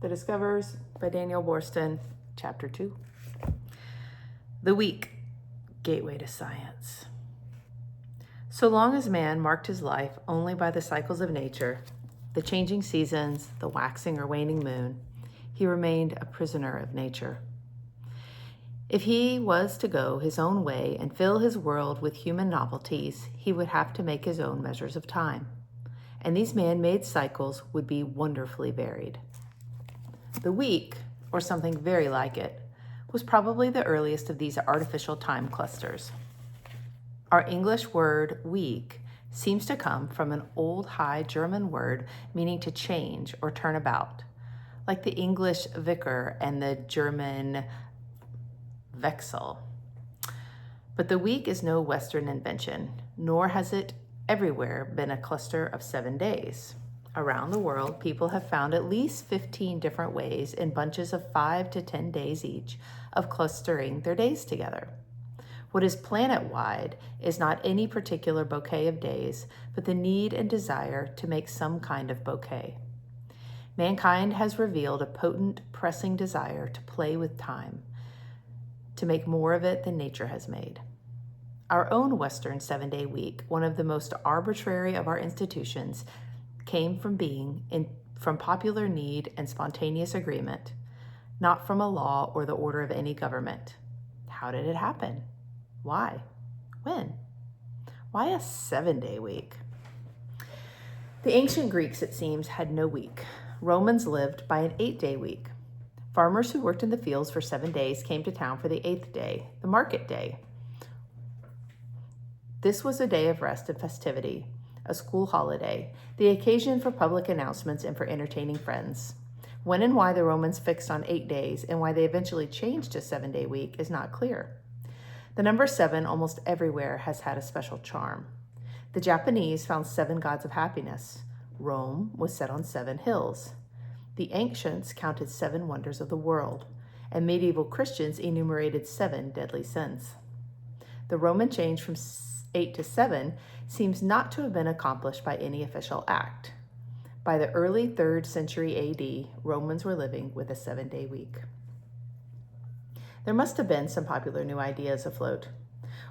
The Discoverers by Daniel Boorstin, Chapter 2. The Week, Gateway to Science. So long as man marked his life only by the cycles of nature, the changing seasons, the waxing or waning moon, he remained a prisoner of nature. If he was to go his own way and fill his world with human novelties, he would have to make his own measures of time. And these man-made cycles would be wonderfully varied. The week, or something very like it, was probably the earliest of these artificial time clusters. Our English word week seems to come from an old High German word meaning to change or turn about, like the English vicar and the German Wechsel. But the week is no Western invention, nor has it everywhere been a cluster of 7 days. Around the world, people have found at least 15 different ways in bunches of 5 to 10 days each of clustering their days together. What is planet-wide is not any particular bouquet of days, but the need and desire to make some kind of bouquet. Mankind has revealed a potent, pressing desire to play with time, to make more of it than nature has made. Our own Western 7-day week, one of the most arbitrary of our institutions, came from popular need and spontaneous agreement, not from a law or the order of any government. How did it happen? Why? When? Why a 7-day week? The ancient Greeks, it seems, had no week. Romans lived by an 8-day week. Farmers who worked in the fields for 7 days came to town for the 8th day, the market day. This was a day of rest and festivity, a school holiday, the occasion for public announcements and for entertaining friends. When and why the Romans fixed on 8 days and why they eventually changed to 7-day week is not clear. The number 7 almost everywhere has had a special charm. The Japanese found 7 gods of happiness. Rome was set on 7 hills. The ancients counted 7 wonders of the world, and medieval Christians enumerated 7 deadly sins. The Roman change from 8 to 7 seems not to have been accomplished by any official act. By the early 3rd century AD, Romans were living with a 7-day week. There must have been some popular new ideas afloat.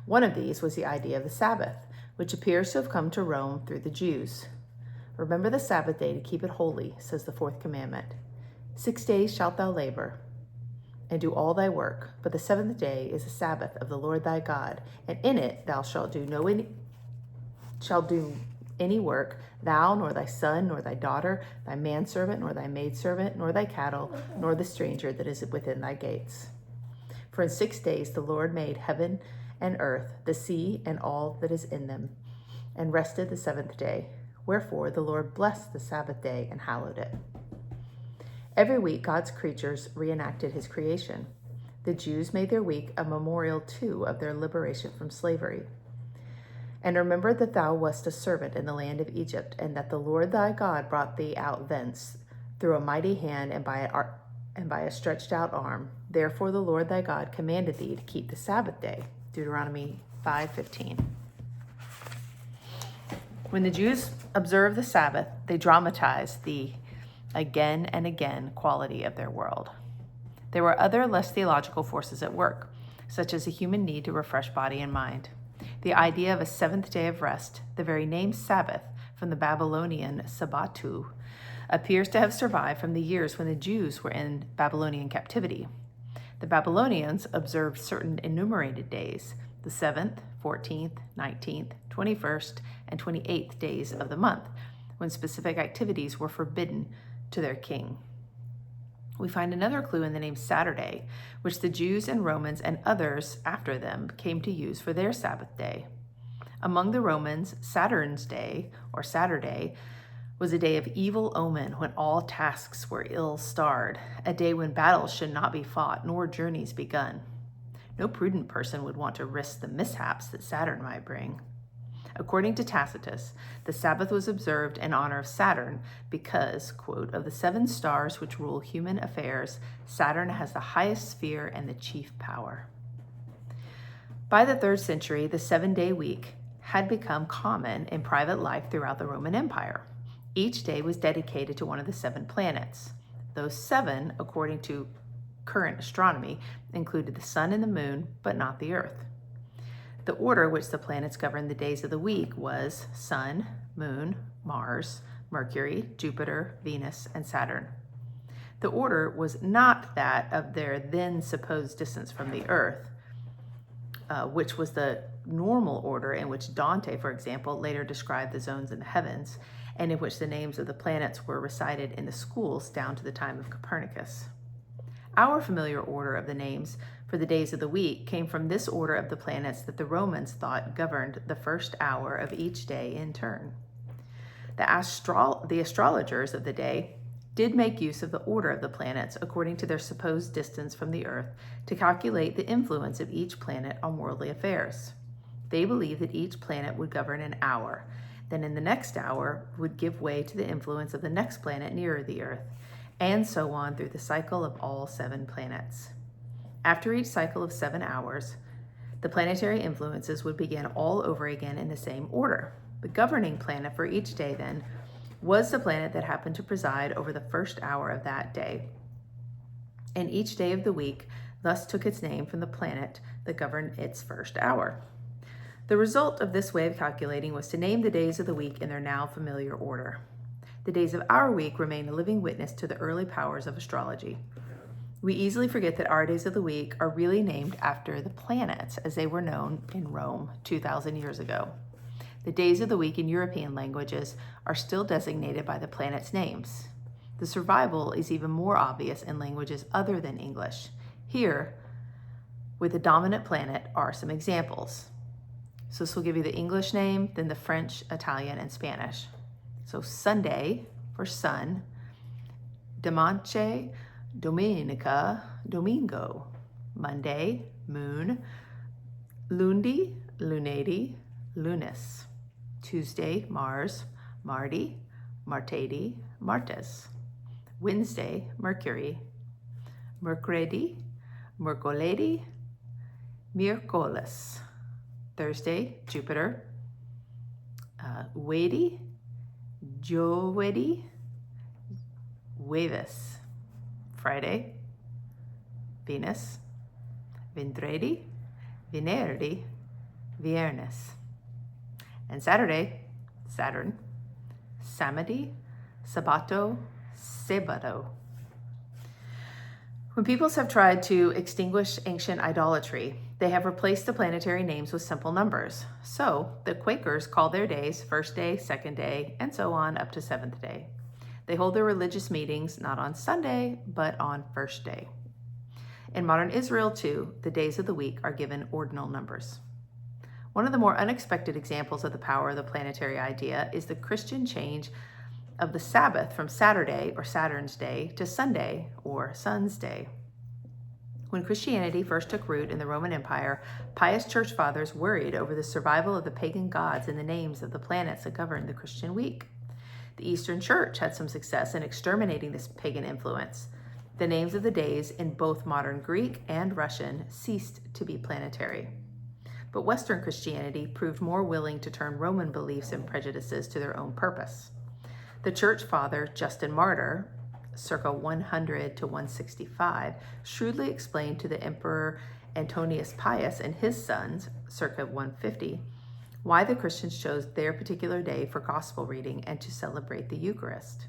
One of these was the idea of the Sabbath, which appears to have come to Rome through the Jews. Remember the Sabbath day to keep it holy, says the 4th commandment. 6 days shalt thou labor and do all thy work, but the 7th day is the Sabbath of the Lord thy God, and in it thou shalt do any work, thou, nor thy son, nor thy daughter, thy manservant, nor thy maidservant, nor thy cattle, nor the stranger that is within thy gates. For in 6 days the Lord made heaven and earth, the sea, and all that is in them, and rested the 7th day. Wherefore the Lord blessed the Sabbath day and hallowed it. Every week God's creatures reenacted his creation. The Jews made their week a memorial too of their liberation from slavery. And remember that thou wast a servant in the land of Egypt, and that the Lord thy God brought thee out thence through a mighty hand and by a stretched out arm. Therefore the Lord thy God commanded thee to keep the Sabbath day. Deuteronomy 5:15. When the Jews observed the Sabbath, they dramatized the again and again quality of their world. There were other less theological forces at work, such as a human need to refresh body and mind. The idea of a 7th day of rest, the very name Sabbath, from the Babylonian Sabbatu, appears to have survived from the years when the Jews were in Babylonian captivity. The Babylonians observed certain enumerated days, the 7th, 14th, 19th, 21st, and 28th days of the month, when specific activities were forbidden to their king. We find another clue in the name Saturday, which the Jews and Romans and others after them came to use for their Sabbath day. Among the Romans, Saturn's day, or Saturday, was a day of evil omen when all tasks were ill-starred, a day when battles should not be fought nor journeys begun. No prudent person would want to risk the mishaps that Saturn might bring. According to Tacitus, the Sabbath was observed in honor of Saturn because, quote, of the 7 stars which rule human affairs, Saturn has the highest sphere and the chief power. By the 3rd century, the 7-day week had become common in private life throughout the Roman Empire. Each day was dedicated to one of the 7 planets. Those 7, according to current astronomy, included the sun and the moon, but not the earth. The order which the planets governed the days of the week was Sun, Moon, Mars, Mercury, Jupiter, Venus, and Saturn. The order was not that of their then supposed distance from the earth, which was the normal order in which Dante, for example, later described the zones in the heavens, and in which the names of the planets were recited in the schools down to the time of Copernicus. Our familiar order of the names for the days of the week came from this order of the planets that the Romans thought governed the first hour of each day in turn. The astrologers of the day did make use of the order of the planets according to their supposed distance from the earth to calculate the influence of each planet on worldly affairs. They believed that each planet would govern an hour, then in the next hour would give way to the influence of the next planet nearer the earth, and so on through the cycle of all 7 planets. After each cycle of 7 hours, the planetary influences would begin all over again in the same order. The governing planet for each day, then, was the planet that happened to preside over the first hour of that day. And each day of the week thus took its name from the planet that governed its first hour. The result of this way of calculating was to name the days of the week in their now familiar order. The days of our week remain a living witness to the early powers of astrology. We easily forget that our days of the week are really named after the planets as they were known in Rome 2,000 years ago. The days of the week in European languages are still designated by the planets' names. The survival is even more obvious in languages other than English. Here, with the dominant planet, are some examples. So this will give you the English name, then the French, Italian, and Spanish. So Sunday for sun, Dimanche, Domenica, Domingo. Monday, moon, Lundi, Lunedi, Lunis. Tuesday, Mars, Mardi, Martedi, Martes. Wednesday, Mercury, Mercredi, Mercoledi, Miércoles. Thursday, Jupiter, Uedi, Joedi, Jueves. Friday, Venus, Vendredi, Venerdi, Viernes. And Saturday, Saturn, Samedi, Sabato, Sabado. When peoples have tried to extinguish ancient idolatry, they have replaced the planetary names with simple numbers. So the Quakers call their days first day, second day, and so on up to seventh day. They hold their religious meetings not on Sunday, but on first day. In modern Israel, too, the days of the week are given ordinal numbers. One of the more unexpected examples of the power of the planetary idea is the Christian change of the Sabbath from Saturday, or Saturn's Day, to Sunday, or Sun's Day. When Christianity first took root in the Roman Empire, pious church fathers worried over the survival of the pagan gods and the names of the planets that governed the Christian week. The Eastern Church had some success in exterminating this pagan influence. The names of the days in both modern Greek and Russian ceased to be planetary. But Western Christianity proved more willing to turn Roman beliefs and prejudices to their own purpose. The church father Justin Martyr, circa 100 to 165, shrewdly explained to the Emperor Antonius Pius and his sons, circa 150, why the Christians chose their particular day for gospel reading and to celebrate the Eucharist.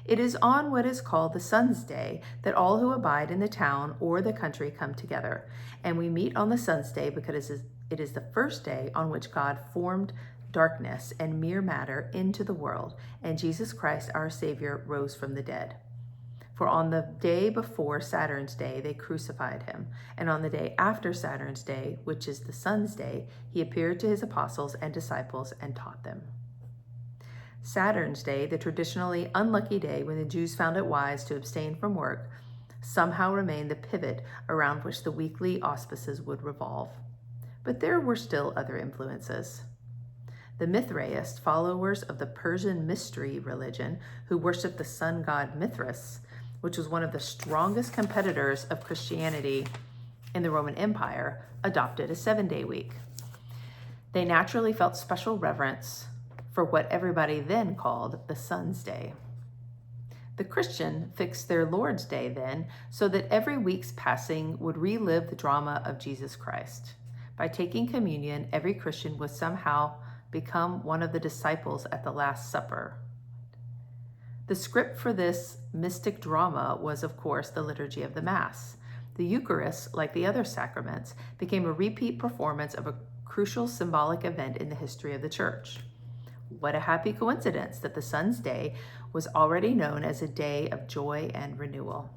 It is on what is called the Sun's Day that all who abide in the town or the country come together, and we meet on the Sun's Day because it is the first day on which God formed darkness and mere matter into the world, and Jesus Christ, our Savior, rose from the dead. For on the day before Saturn's Day, they crucified him, and on the day after Saturn's Day, which is the Sun's Day, he appeared to his apostles and disciples and taught them. Saturn's Day, the traditionally unlucky day when the Jews found it wise to abstain from work, somehow remained the pivot around which the weekly auspices would revolve. But there were still other influences. The Mithraist, followers of the Persian mystery religion, who worshiped the sun god Mithras, which was one of the strongest competitors of Christianity in the Roman Empire, adopted a 7-day week. They naturally felt special reverence for what everybody then called the Sun's Day. The Christian fixed their Lord's Day then so that every week's passing would relive the drama of Jesus Christ. By taking communion, every Christian would somehow become one of the disciples at the Last Supper. The script for this mystic drama was, of course, the liturgy of the Mass. The Eucharist, like the other sacraments, became a repeat performance of a crucial symbolic event in the history of the Church. What a happy coincidence that the Son's Day was already known as a day of joy and renewal.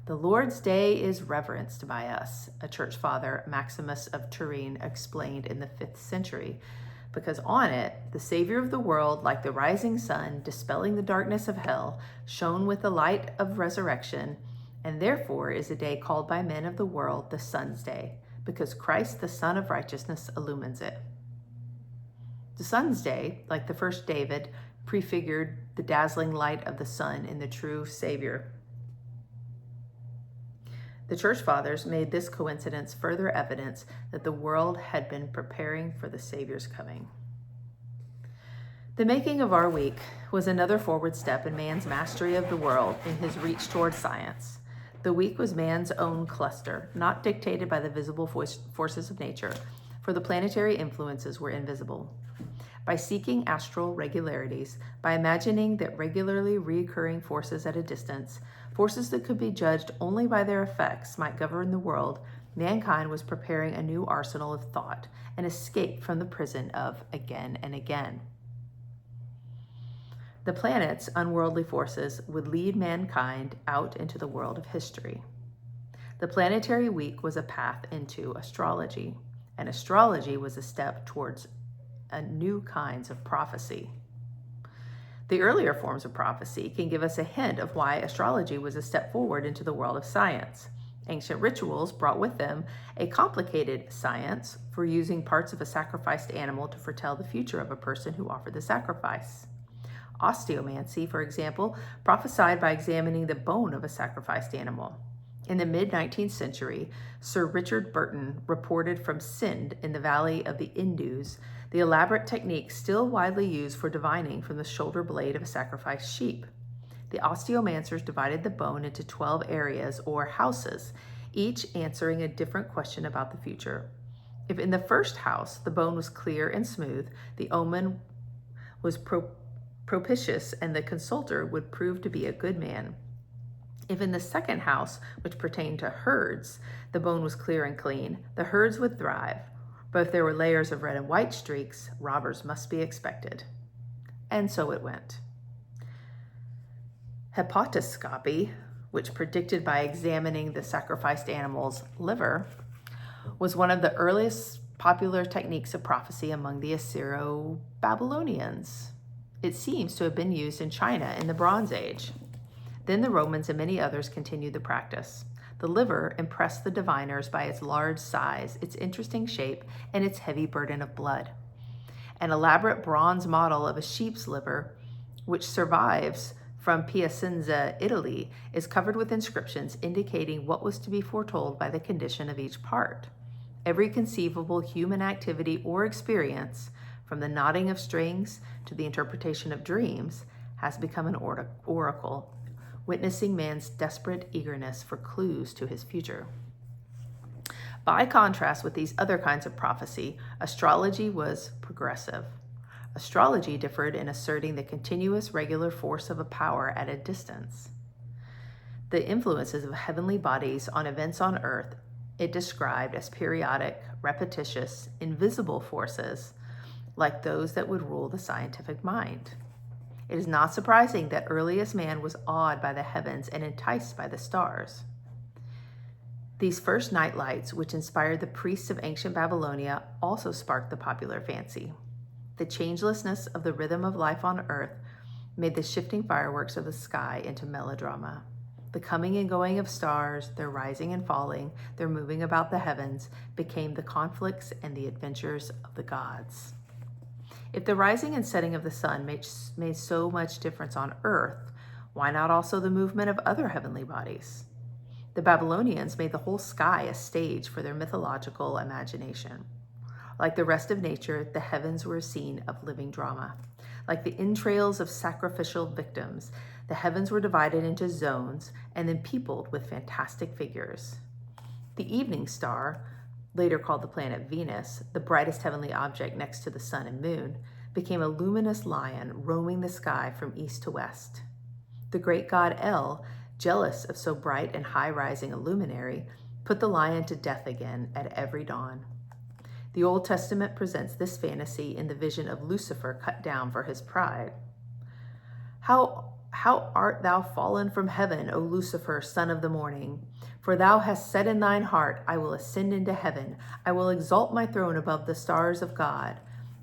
The Lord's Day is reverenced by us, a church father, Maximus of Turin, explained in the 5th century, because on it, the Savior of the world, like the rising sun, dispelling the darkness of hell, shone with the light of resurrection, and therefore is a day called by men of the world the Son's Day, because Christ, the Son of Righteousness, illumines it. The Son's Day, like the first David, prefigured the dazzling light of the sun in the true Savior. The Church Fathers made this coincidence further evidence that the world had been preparing for the Savior's coming. The making of our week was another forward step in man's mastery of the world in his reach toward science. The week was man's own cluster, not dictated by the visible forces of nature, for the planetary influences were invisible. By seeking astral regularities, by imagining that regularly recurring forces at a distance, forces that could be judged only by their effects, might govern the world, mankind was preparing a new arsenal of thought, an escape from the prison of again and again. The planets' unworldly forces would lead mankind out into the world of history. The planetary week was a path into astrology, and astrology was a step towards new kinds of prophecy. The earlier forms of prophecy can give us a hint of why astrology was a step forward into the world of science. Ancient rituals brought with them a complicated science for using parts of a sacrificed animal to foretell the future of a person who offered the sacrifice. Osteomancy, for example, prophesied by examining the bone of a sacrificed animal. In the mid-19th century, Sir Richard Burton reported from Sind in the valley of the Indus the elaborate technique still widely used for divining from the shoulder blade of a sacrificed sheep. The osteomancers divided the bone into 12 areas or houses, each answering a different question about the future. If in the first house the bone was clear and smooth, the omen was propitious and the consulter would prove to be a good man. If in the second house, which pertained to herds, the bone was clear and clean, the herds would thrive. But if there were layers of red and white streaks, robbers must be expected. And so it went. Hepatoscopy, which predicted by examining the sacrificed animal's liver, was one of the earliest popular techniques of prophecy among the Assyro-Babylonians. It seems to have been used in China in the Bronze Age. Then the Romans and many others continued the practice. The liver impressed the diviners by its large size, its interesting shape, and its heavy burden of blood. An elaborate bronze model of a sheep's liver, which survives from Piacenza, Italy, is covered with inscriptions indicating what was to be foretold by the condition of each part. Every conceivable human activity or experience, from the knotting of strings to the interpretation of dreams, has become an oracle, witnessing man's desperate eagerness for clues to his future. By contrast with these other kinds of prophecy, astrology was progressive. Astrology differed in asserting the continuous regular force of a power at a distance. The influences of heavenly bodies on events on earth it described as periodic, repetitious, invisible forces, like those that would rule the scientific mind. It is not surprising that earliest man was awed by the heavens and enticed by the stars. These first night lights, which inspired the priests of ancient Babylonia, also sparked the popular fancy. The changelessness of the rhythm of life on earth made the shifting fireworks of the sky into melodrama. The coming and going of stars, their rising and falling, their moving about the heavens, became the conflicts and the adventures of the gods. If the rising and setting of the sun made so much difference on earth, why not also the movement of other heavenly bodies? The Babylonians made the whole sky a stage for their mythological imagination. Like the rest of nature, the heavens were a scene of living drama. Like the entrails of sacrificial victims, The heavens were divided into zones and then peopled with fantastic figures. The evening star, later called the planet Venus, the brightest heavenly object next to the sun and moon, became a luminous lion roaming the sky from east to west. The great god El, jealous of so bright and high-rising a luminary, put the lion to death again at every dawn. The Old Testament presents this fantasy in the vision of Lucifer cut down for his pride. How art thou fallen from heaven, O Lucifer, son of the morning? For thou hast said in thine heart, I will ascend into heaven. I will exalt my throne above the stars of God.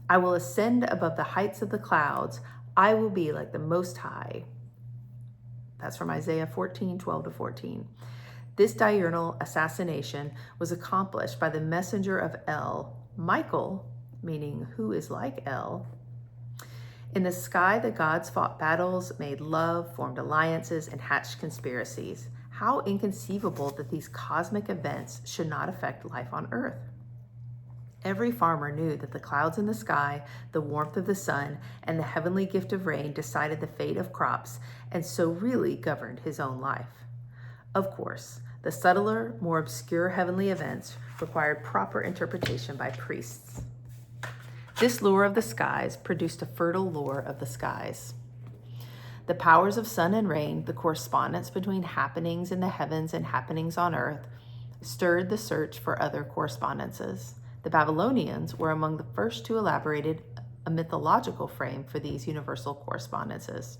I will ascend above the heights of the clouds. I will be like the Most High. That's from Isaiah 14:12-14. This diurnal assassination was accomplished by the messenger of El, Michael, meaning who is like El. In the sky, the gods fought battles, made love, formed alliances, and hatched conspiracies. How inconceivable that these cosmic events should not affect life on Earth. Every farmer knew that the clouds in the sky, the warmth of the sun, and the heavenly gift of rain decided the fate of crops, and so really governed his own life. Of course, the subtler, more obscure heavenly events required proper interpretation by priests. This lore of the skies produced a fertile lore of the skies. The powers of sun and rain, the correspondence between happenings in the heavens and happenings on earth, stirred the search for other correspondences. The Babylonians were among the first to elaborate a mythological frame for these universal correspondences.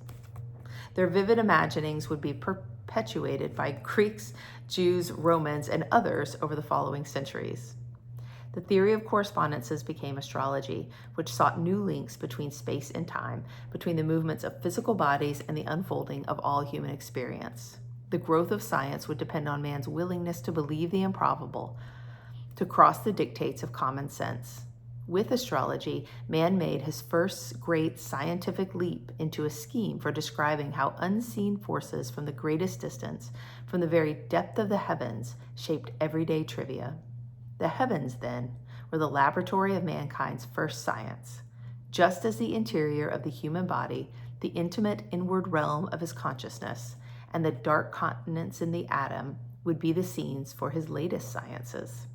Their vivid imaginings would be perpetuated by Greeks, Jews, Romans, and others over the following centuries. The theory of correspondences became astrology, which sought new links between space and time, between the movements of physical bodies and the unfolding of all human experience. The growth of science would depend on man's willingness to believe the improbable, to cross the dictates of common sense. With astrology, man made his first great scientific leap into a scheme for describing how unseen forces from the greatest distance, from the very depth of the heavens, shaped everyday trivia. The heavens, then, were the laboratory of mankind's first science. Just as the interior of the human body, the intimate inward realm of his consciousness, and the dark continents in the atom would be the scenes for his latest sciences.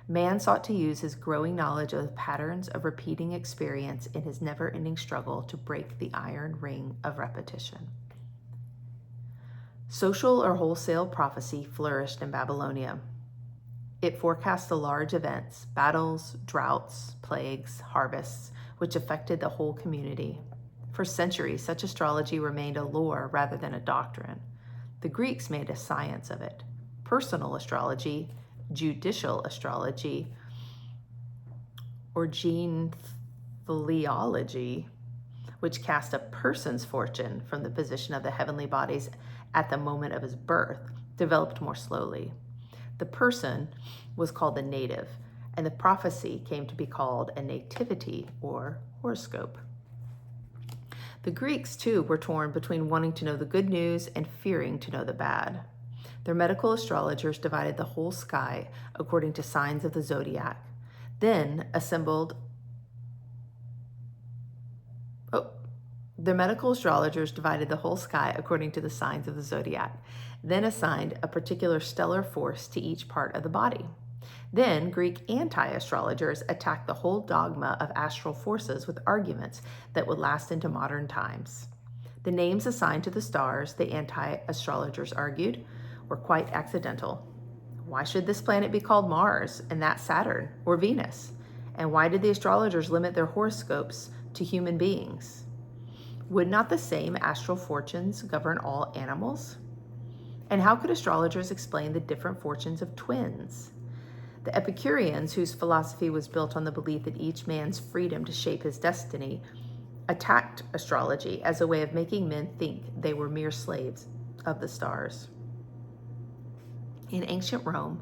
Man sought to use his growing knowledge of the patterns of repeating experience in his never-ending struggle to break the iron ring of repetition. Social or wholesale prophecy flourished in Babylonia. It forecast the large events, battles, droughts, plagues, harvests, which affected the whole community. For centuries, such astrology remained a lore rather than a doctrine. The Greeks made a science of it. Personal astrology, judicial astrology, or genealogy, which cast a person's fortune from the position of the heavenly bodies at the moment of his birth, developed more slowly. The person was called the native, and the prophecy came to be called a nativity or horoscope. The Greeks, too, were torn between wanting to know the good news and fearing to know the bad. Their medical astrologers divided the whole sky according to signs of the zodiac, then assigned a particular stellar force to each part of the body. Then Greek anti-astrologers attacked the whole dogma of astral forces with arguments that would last into modern times. The names assigned to the stars, the anti-astrologers argued, were quite accidental. Why should this planet be called Mars and that Saturn or Venus? And why did the astrologers limit their horoscopes to human beings? Would not the same astral fortunes govern all animals? And how could astrologers explain the different fortunes of twins? The Epicureans, whose philosophy was built on the belief that each man's freedom to shape his destiny, attacked astrology as a way of making men think they were mere slaves of the stars. In ancient Rome,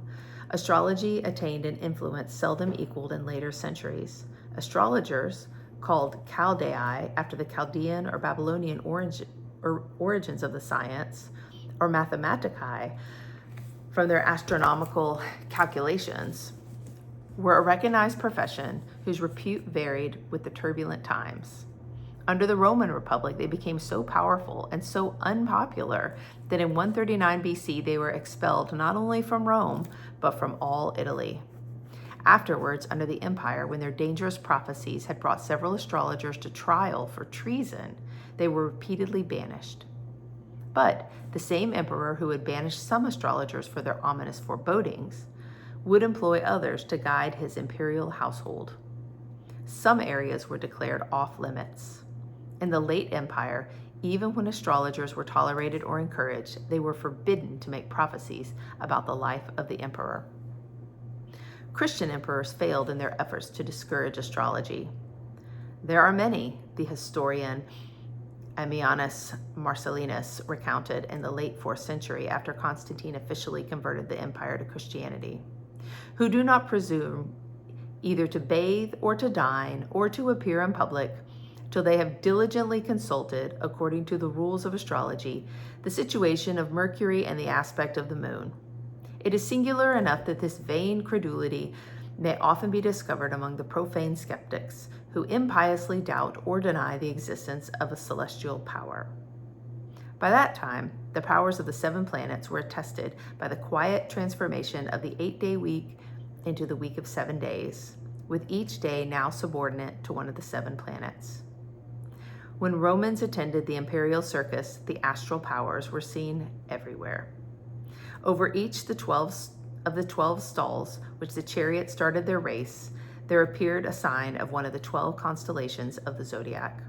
astrology attained an influence seldom equaled in later centuries. Astrologers, called Chaldei after the Chaldean or Babylonian origins of the science, or mathematici, from their astronomical calculations, were a recognized profession whose repute varied with the turbulent times. Under the Roman Republic, they became so powerful and so unpopular that in 139 BC they were expelled not only from Rome, but from all Italy. Afterwards, under the Empire, when their dangerous prophecies had brought several astrologers to trial for treason, they were repeatedly banished. But the same emperor who had banished some astrologers for their ominous forebodings would employ others to guide his imperial household. Some areas were declared off limits. In the late Empire, even when astrologers were tolerated or encouraged, they were forbidden to make prophecies about the life of the emperor. Christian emperors failed in their efforts to discourage astrology. There are many, the historian Ammianus Marcellinus recounted in the late 4th century after Constantine officially converted the empire to Christianity, who do not presume either to bathe or to dine or to appear in public till they have diligently consulted, according to the rules of astrology, the situation of Mercury and the aspect of the moon. It is singular enough that this vain credulity may often be discovered among the profane skeptics who impiously doubt or deny the existence of a celestial power. By that time, the powers of the 7 planets were attested by the quiet transformation of the 8-day week into the week of 7 days, with each day now subordinate to one of the 7 planets. When Romans attended the imperial circus, the astral powers were seen everywhere. Over each of the 12 stalls, which the chariot started their race, there appeared a sign of one of the 12 constellations of the zodiac.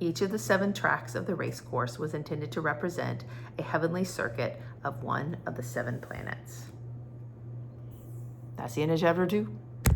Each of the 7 tracks of the race course was intended to represent a heavenly circuit of one of the 7 planets. That's the end of chapter 2.